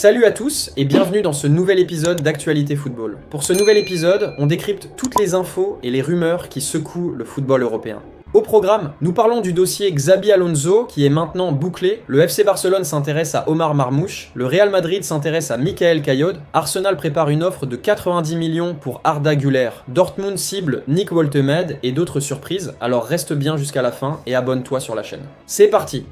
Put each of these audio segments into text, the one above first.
Salut à tous et bienvenue dans ce nouvel épisode d'Actualité Football. Pour ce nouvel épisode, on décrypte toutes les infos et les rumeurs qui secouent le football européen. Au programme, nous parlons du dossier Xabi Alonso qui est maintenant bouclé, le FC Barcelone s'intéresse à Omar Marmoush, le Real Madrid s'intéresse à Michael Caillod, Arsenal prépare une offre de 90 millions pour Arda Güler, Dortmund cible Nick Woltemade et d'autres surprises, alors reste bien jusqu'à la fin et abonne-toi sur la chaîne. C'est parti!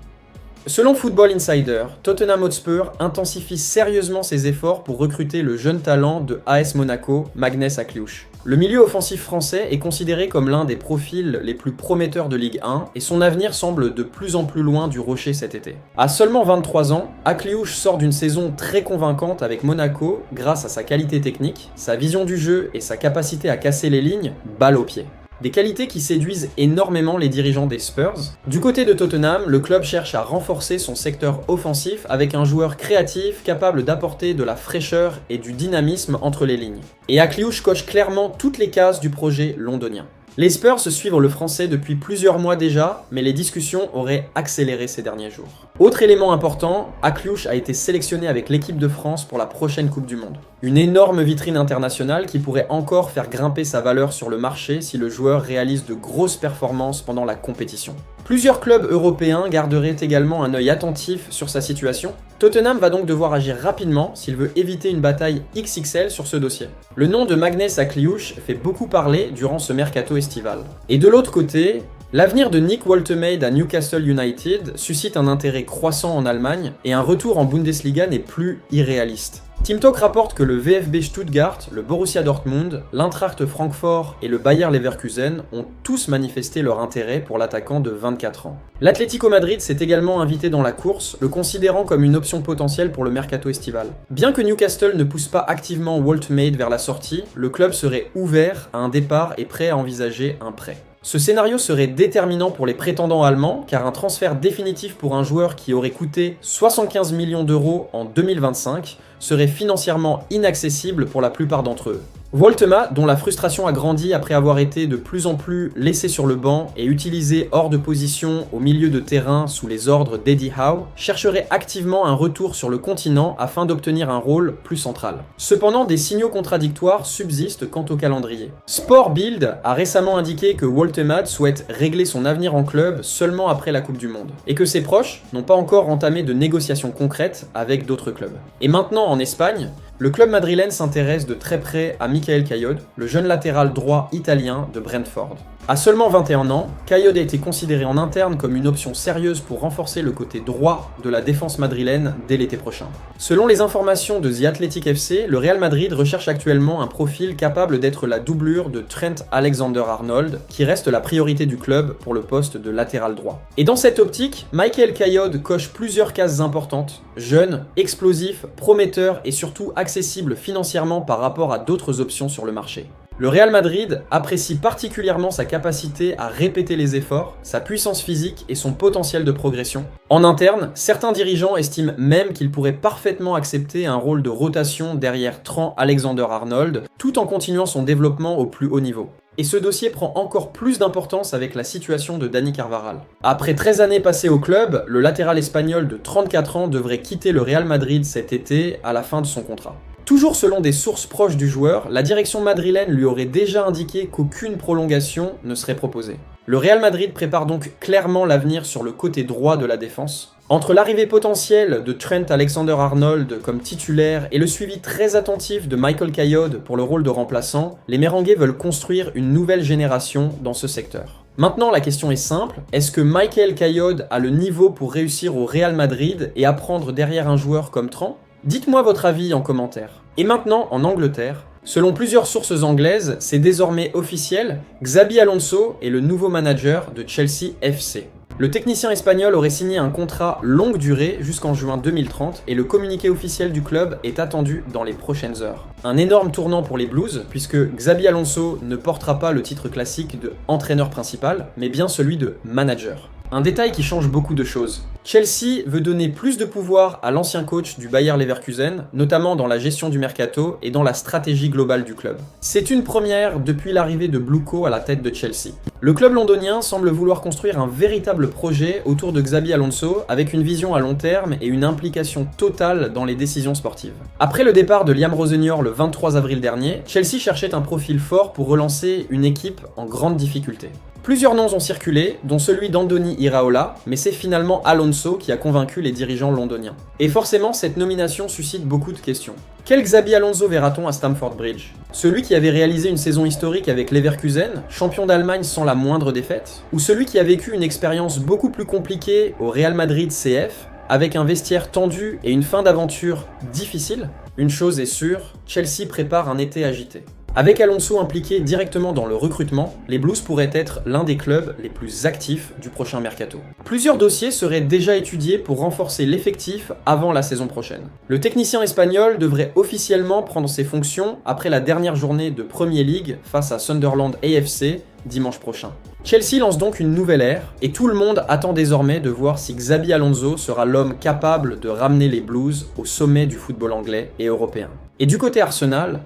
Selon Football Insider, Tottenham Hotspur intensifie sérieusement ses efforts pour recruter le jeune talent de AS Monaco, Magnès Akliouche. Le milieu offensif français est considéré comme l'un des profils les plus prometteurs de Ligue 1 et son avenir semble de plus en plus loin du rocher cet été. À seulement 23 ans, Akliouche sort d'une saison très convaincante avec Monaco grâce à sa qualité technique, sa vision du jeu et sa capacité à casser les lignes, balle au pied. Des qualités qui séduisent énormément les dirigeants des Spurs. Du côté de Tottenham, le club cherche à renforcer son secteur offensif avec un joueur créatif capable d'apporter de la fraîcheur et du dynamisme entre les lignes. Et Akliouche coche clairement toutes les cases du projet londonien. Les Spurs suivent le français depuis plusieurs mois déjà, mais les discussions auraient accéléré ces derniers jours. Autre élément important, Akliouche a été sélectionné avec l'équipe de France pour la prochaine Coupe du Monde. Une énorme vitrine internationale qui pourrait encore faire grimper sa valeur sur le marché si le joueur réalise de grosses performances pendant la compétition. Plusieurs clubs européens garderaient également un œil attentif sur sa situation. Tottenham va donc devoir agir rapidement s'il veut éviter une bataille XXL sur ce dossier. Le nom de Magnès Akliouche fait beaucoup parler durant ce mercato estival. Et de l'autre côté, l'avenir de Nick Woltemade à Newcastle United suscite un intérêt croissant en Allemagne et un retour en Bundesliga n'est plus irréaliste. Team Talk rapporte que le VfB Stuttgart, le Borussia Dortmund, l'Eintracht Francfort et le Bayer Leverkusen ont tous manifesté leur intérêt pour l'attaquant de 24 ans. L'Atlético Madrid s'est également invité dans la course, le considérant comme une option potentielle pour le mercato estival. Bien que Newcastle ne pousse pas activement Woltemade vers la sortie, le club serait ouvert à un départ et prêt à envisager un prêt. Ce scénario serait déterminant pour les prétendants allemands car un transfert définitif pour un joueur qui aurait coûté 75 millions d'euros en 2025 serait financièrement inaccessible pour la plupart d'entre eux. Woltemade, dont la frustration a grandi après avoir été de plus en plus laissé sur le banc et utilisé hors de position au milieu de terrain sous les ordres d'Eddie Howe, chercherait activement un retour sur le continent afin d'obtenir un rôle plus central. Cependant, des signaux contradictoires subsistent quant au calendrier. Sport Bild a récemment indiqué que Woltemade souhaite régler son avenir en club seulement après la Coupe du Monde, et que ses proches n'ont pas encore entamé de négociations concrètes avec d'autres clubs. Et maintenant, en Espagne, le club madrilène s'intéresse de très près à Michael Caillod, le jeune latéral droit italien de Brentford. À seulement 21 ans, Caillod a été considéré en interne comme une option sérieuse pour renforcer le côté droit de la défense madrilène dès l'été prochain. Selon les informations de The Athletic FC, le Real Madrid recherche actuellement un profil capable d'être la doublure de Trent Alexander-Arnold, qui reste la priorité du club pour le poste de latéral droit. Et dans cette optique, Michael Caillod coche plusieurs cases importantes. Jeune, explosif, prometteur et surtout accessible financièrement par rapport à d'autres options sur le marché. Le Real Madrid apprécie particulièrement sa capacité à répéter les efforts, sa puissance physique et son potentiel de progression. En interne, certains dirigeants estiment même qu'il pourrait parfaitement accepter un rôle de rotation derrière Trent Alexander-Arnold, tout en continuant son développement au plus haut niveau. Et ce dossier prend encore plus d'importance avec la situation de Dani Carvajal. Après 13 années passées au club, le latéral espagnol de 34 ans devrait quitter le Real Madrid cet été à la fin de son contrat. Toujours selon des sources proches du joueur, la direction madrilène lui aurait déjà indiqué qu'aucune prolongation ne serait proposée. Le Real Madrid prépare donc clairement l'avenir sur le côté droit de la défense. Entre l'arrivée potentielle de Trent Alexander-Arnold comme titulaire et le suivi très attentif de Michael Caillod pour le rôle de remplaçant, les Merengues veulent construire une nouvelle génération dans ce secteur. Maintenant, la question est simple, est-ce que Michael Caillod a le niveau pour réussir au Real Madrid et apprendre derrière un joueur comme Trent ? Dites-moi votre avis en commentaire. Et maintenant, en Angleterre, selon plusieurs sources anglaises, c'est désormais officiel, Xabi Alonso est le nouveau manager de Chelsea FC. Le technicien espagnol aurait signé un contrat longue durée jusqu'en juin 2030 et le communiqué officiel du club est attendu dans les prochaines heures. Un énorme tournant pour les Blues puisque Xabi Alonso ne portera pas le titre classique de entraîneur principal, mais bien celui de manager. Un détail qui change beaucoup de choses. Chelsea veut donner plus de pouvoir à l'ancien coach du Bayer Leverkusen, notamment dans la gestion du mercato et dans la stratégie globale du club. C'est une première depuis l'arrivée de Bluco à la tête de Chelsea. Le club londonien semble vouloir construire un véritable projet autour de Xabi Alonso avec une vision à long terme et une implication totale dans les décisions sportives. Après le départ de Liam Rosenior le 23 avril dernier, Chelsea cherchait un profil fort pour relancer une équipe en grande difficulté. Plusieurs noms ont circulé, dont celui d'Andoni Iraola, mais c'est finalement Alonso qui a convaincu les dirigeants londoniens. Et forcément, cette nomination suscite beaucoup de questions. Quel Xabi Alonso verra-t-on à Stamford Bridge? Celui qui avait réalisé une saison historique avec Leverkusen, champion d'Allemagne sans la moindre défaite? Ou celui qui a vécu une expérience beaucoup plus compliquée au Real Madrid CF, avec un vestiaire tendu et une fin d'aventure difficile? Une chose est sûre, Chelsea prépare un été agité. Avec Alonso impliqué directement dans le recrutement, les Blues pourraient être l'un des clubs les plus actifs du prochain mercato. Plusieurs dossiers seraient déjà étudiés pour renforcer l'effectif avant la saison prochaine. Le technicien espagnol devrait officiellement prendre ses fonctions après la dernière journée de Premier League face à Sunderland AFC dimanche prochain. Chelsea lance donc une nouvelle ère, et tout le monde attend désormais de voir si Xabi Alonso sera l'homme capable de ramener les Blues au sommet du football anglais et européen. Et du côté Arsenal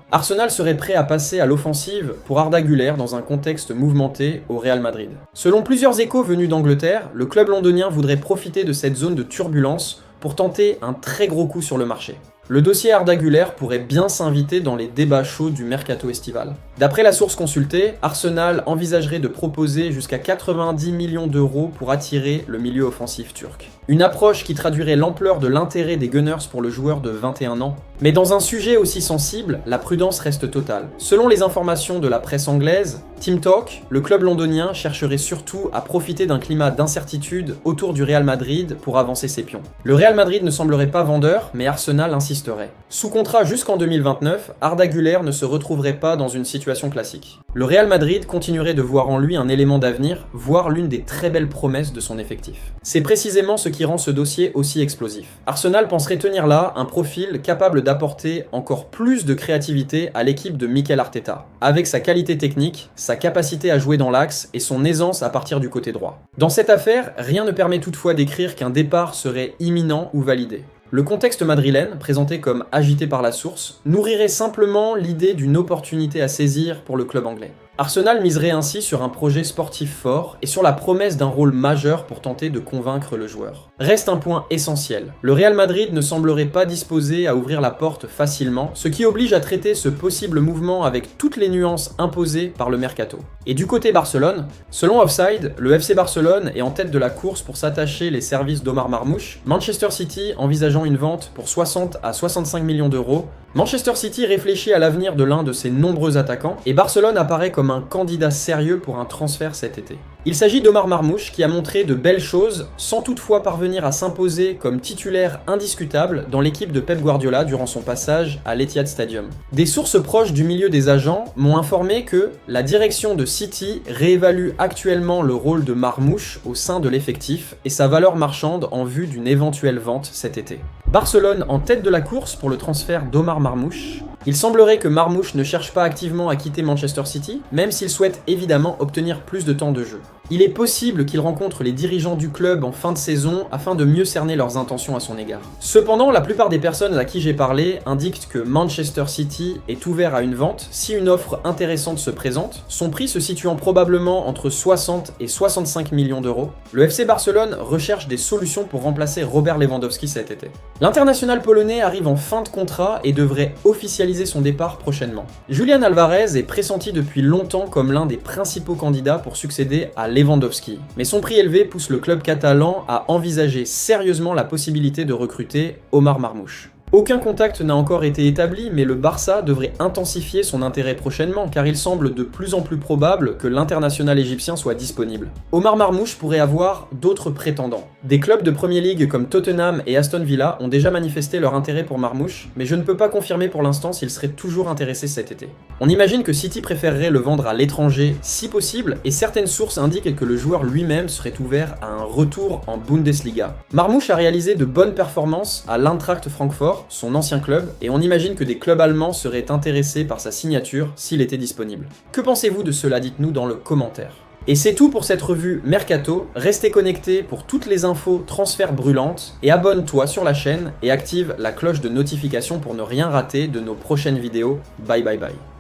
serait prêt à passer à l'offensive pour Arda Güler dans un contexte mouvementé au Real Madrid. Selon plusieurs échos venus d'Angleterre, le club londonien voudrait profiter de cette zone de turbulence pour tenter un très gros coup sur le marché. Le dossier Arda Güler pourrait bien s'inviter dans les débats chauds du mercato estival. D'après la source consultée, Arsenal envisagerait de proposer jusqu'à 90 millions d'euros pour attirer le milieu offensif turc. Une approche qui traduirait l'ampleur de l'intérêt des Gunners pour le joueur de 21 ans. Mais dans un sujet aussi sensible, la prudence reste totale. Selon les informations de la presse anglaise, Team Talk, le club londonien chercherait surtout à profiter d'un climat d'incertitude autour du Real Madrid pour avancer ses pions. Le Real Madrid ne semblerait pas vendeur, mais Arsenal insisterait. Sous contrat jusqu'en 2029, Arda Güler ne se retrouverait pas dans une situation classique. Le Real Madrid continuerait de voir en lui un élément d'avenir, voire l'une des très belles promesses de son effectif. C'est précisément ce qui rend ce dossier aussi explosif. Arsenal penserait tenir là un profil capable d'apporter encore plus de créativité à l'équipe de Mikel Arteta, avec sa qualité technique, sa capacité à jouer dans l'axe et son aisance à partir du côté droit. Dans cette affaire, rien ne permet toutefois d'écrire qu'un départ serait imminent ou validé. Le contexte madrilène, présenté comme agité par la source, nourrirait simplement l'idée d'une opportunité à saisir pour le club anglais. Arsenal miserait ainsi sur un projet sportif fort et sur la promesse d'un rôle majeur pour tenter de convaincre le joueur. Reste un point essentiel. Le Real Madrid ne semblerait pas disposé à ouvrir la porte facilement, ce qui oblige à traiter ce possible mouvement avec toutes les nuances imposées par le mercato. Et du côté Barcelone, selon Offside, le FC Barcelone est en tête de la course pour s'attacher les services d'Omar Marmoush, Manchester City envisageant une vente pour 60 à 65 millions d'euros. Manchester City réfléchit à l'avenir de l'un de ses nombreux attaquants, et Barcelone apparaît comme un candidat sérieux pour un transfert cet été. Il s'agit d'Omar Marmoush qui a montré de belles choses sans toutefois parvenir à s'imposer comme titulaire indiscutable dans l'équipe de Pep Guardiola durant son passage à l'Etihad Stadium. Des sources proches du milieu des agents m'ont informé que la direction de City réévalue actuellement le rôle de Marmoush au sein de l'effectif et sa valeur marchande en vue d'une éventuelle vente cet été. Barcelone en tête de la course pour le transfert d'Omar Marmoush. Il semblerait que Marmoush ne cherche pas activement à quitter Manchester City, même s'il souhaite évidemment obtenir plus de temps de jeu. Il est possible qu'il rencontre les dirigeants du club en fin de saison afin de mieux cerner leurs intentions à son égard. Cependant, la plupart des personnes à qui j'ai parlé indiquent que Manchester City est ouvert à une vente si une offre intéressante se présente, son prix se situant probablement entre 60 et 65 millions d'euros. Le FC Barcelone recherche des solutions pour remplacer Robert Lewandowski cet été. L'international polonais arrive en fin de contrat et devrait officialiser son départ prochainement. Julian Alvarez est pressenti depuis longtemps comme l'un des principaux candidats pour succéder à Lewandowski, mais son prix élevé pousse le club catalan à envisager sérieusement la possibilité de recruter Omar Marmoush. Aucun contact n'a encore été établi, mais le Barça devrait intensifier son intérêt prochainement, car il semble de plus en plus probable que l'international égyptien soit disponible. Omar Marmoush pourrait avoir d'autres prétendants. Des clubs de Premier League comme Tottenham et Aston Villa ont déjà manifesté leur intérêt pour Marmoush, mais je ne peux pas confirmer pour l'instant s'il serait toujours intéressé cet été. On imagine que City préférerait le vendre à l'étranger si possible, et certaines sources indiquent que le joueur lui-même serait ouvert à un retour en Bundesliga. Marmoush a réalisé de bonnes performances à l'Eintracht Francfort, son ancien club, et on imagine que des clubs allemands seraient intéressés par sa signature s'il était disponible. Que pensez-vous de cela? Dites-nous dans le commentaire. Et c'est tout pour cette revue Mercato, restez connectés pour toutes les infos transferts brûlantes, et abonne-toi sur la chaîne et active la cloche de notification pour ne rien rater de nos prochaines vidéos. Bye bye bye.